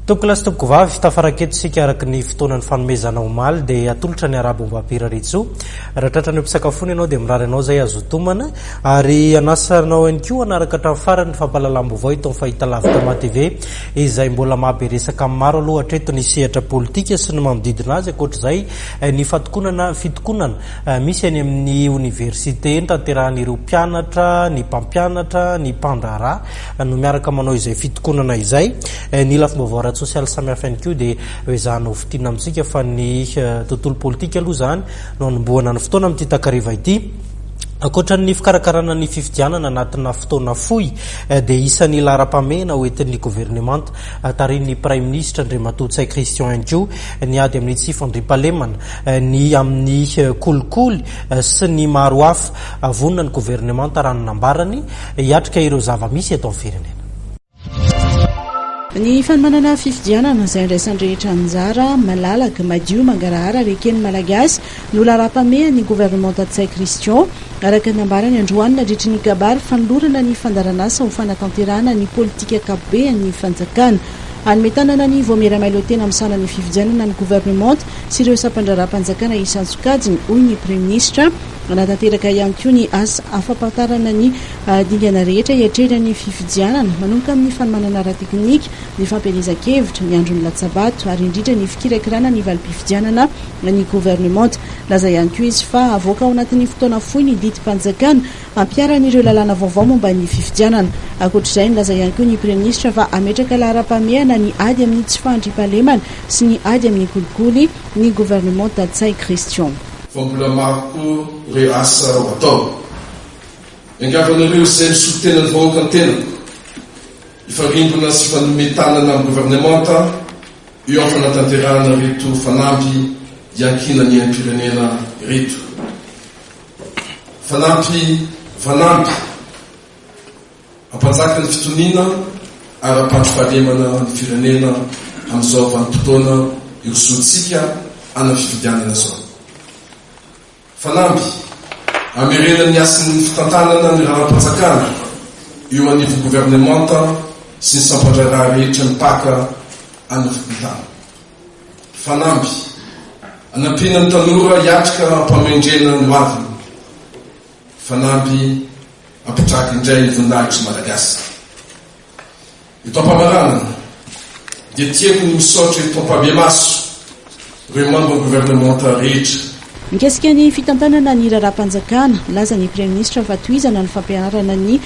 Tokolas toko vavy tafaraketo sika araky ny fotoana ny fanomezana omaly dia atolotra ny arabo mba ampiraritso raha tratrany mpisakafony ianao dia mirary anao zay azo tomana ary anasanao ihany koa anaraka hatramin'ny farany fampalalam-baovao itony fahita lavitra matv izay mbola mahabe resaka maro aloha hatreto ny sehatra politika sy ny manodidina azy akoatra zay ny fitokonana misy any amin'ny université tanteran'ireo mpianatra ny mpampianatra ny mpandrara no miaraka manao izay fitokonana izay ny lafim-baovao social samihafa ihany koa dia hoezahana hofitina amintsika fa ny tontolo politika aloha zany no anombohana ny fotoana amin'ity takariva ity. Ankoatra ny fikarakarana ny fifidianana anatina fotoana fohy dia isan'ny laharam-pahamehan'ny hoentin'ny governemanta tarihan'ny praiminisitra Ntsay Christian ihany koa ny ady amin'ny fandriampahalemana ny amin'ny kolikoly sy ny maro hafa vonona ny governemanta raha nambarany hiatrika ireo zava-misy eto amin'ny firenena. Ny fanomanana fifidianana izay andraisan-drehetra anjara malalaka madio mangarahara reken'ny malagasy no laharam-pahamehan'ny governemanta Ntsay Christian araka nambarany androany nadritra ny kabary fanolorana ny fandaranasa ho fanatanterahana ny politika ankapobeny ny fanjakana anometanana ny voamera-mailo tena amin'ny sanany fifidianana ny governemanta sy ireo sampandraram-panjakana isan'ny hoy ny praiminisitra anatanteraka ihany koa ny asa afampatarana ny dingana rehetra hiatrena ny fifidianana manomboka amin'ny fanomanana ara-teknika ny fampielezan-kevitra ny andron'ny latsabato ary indrindra ny fikarakarana ny valim-pifidianana ny governemanta laza ihany koa izy fa avoaka ao anatin'ny fotoana fohy ny didim-panjakana ampiaran'ireo lalàna vaovao momba ny fifidianana akoatr'izay ny laza ihany koa ny praiminisitra fa ametraka laharam-pahamehana ny ady amin'ny tsy fandriampahalemana sy ny ady amin'ny kolikoly ny governemanta Ntsay Christian. Fa mbola maro re asa ho atao angavanareo izay misotenany vahoaka ny tenako ifarimbona sy fanometanana amin'ny governemanta eo amin'ny fanatanterahana reto fanampy iankina ny am-pirenena reto fanampy ampanjaka ny fitoniana ara-pandriampahalemana ny firenena amin'izao vanim-potoana irosoantsika ana fifidianana zao. Fanampy amerena ny asin'ny fitantanana ny raha-panjakana eo anivon'ny governemanta sy ny sampandraraha rehetra mipaka ana fitantana. Fanampy anampina ny tanora hiatrika ampamendrena ny hoaviny. Fanampy apitraky indray ny voninahitry malagasy. Eto ampamarana dia tiako ny misaotra eto ampamiamaso ireo mambon'ny governemanta rehetra. Mikasika ny fitantanana ny raharam-panjakana laza ny praiminisitra fa toizana ny fampianarana ny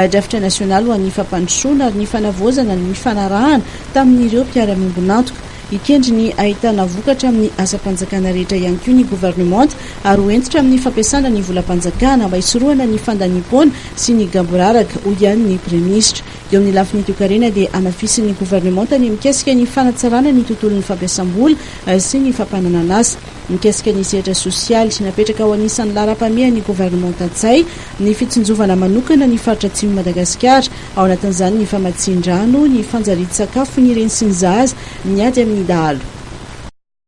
drafitra nasionaly ho an'ny fampandrosoana ary ny fanavozana ny fanarahana tamin'ireo mpiara-miombonantoka ikendry ny ahitana vokatra amin'ny asa-panjakana rehetra ihany koa ny governemanta ary hoentitra amin'ny fampiasana ny volam-panjakana mba hisorohana ny fandanimpona sy ny gamboraraka ho ihany ny praiminisitra. Eo amin'ny lafiny toekarena dia anafisin'ny governemanta ny mikasika ny fanatsarana ny tontolon'ny fampiasam-bola sy ny fampananana asa. Mikasika ny sehatra sosialy sy napetraka ao anisan'ny laharam-pahamehan'ny governemanta Ntsay ny fitsinjovana manokana ny faritra atsimon'i Madagasikara ao anatin'izany ny famatsian-drano ny fanjarian-tsakafo ny reny sy ny zaza ny ady amin'ny dahalo.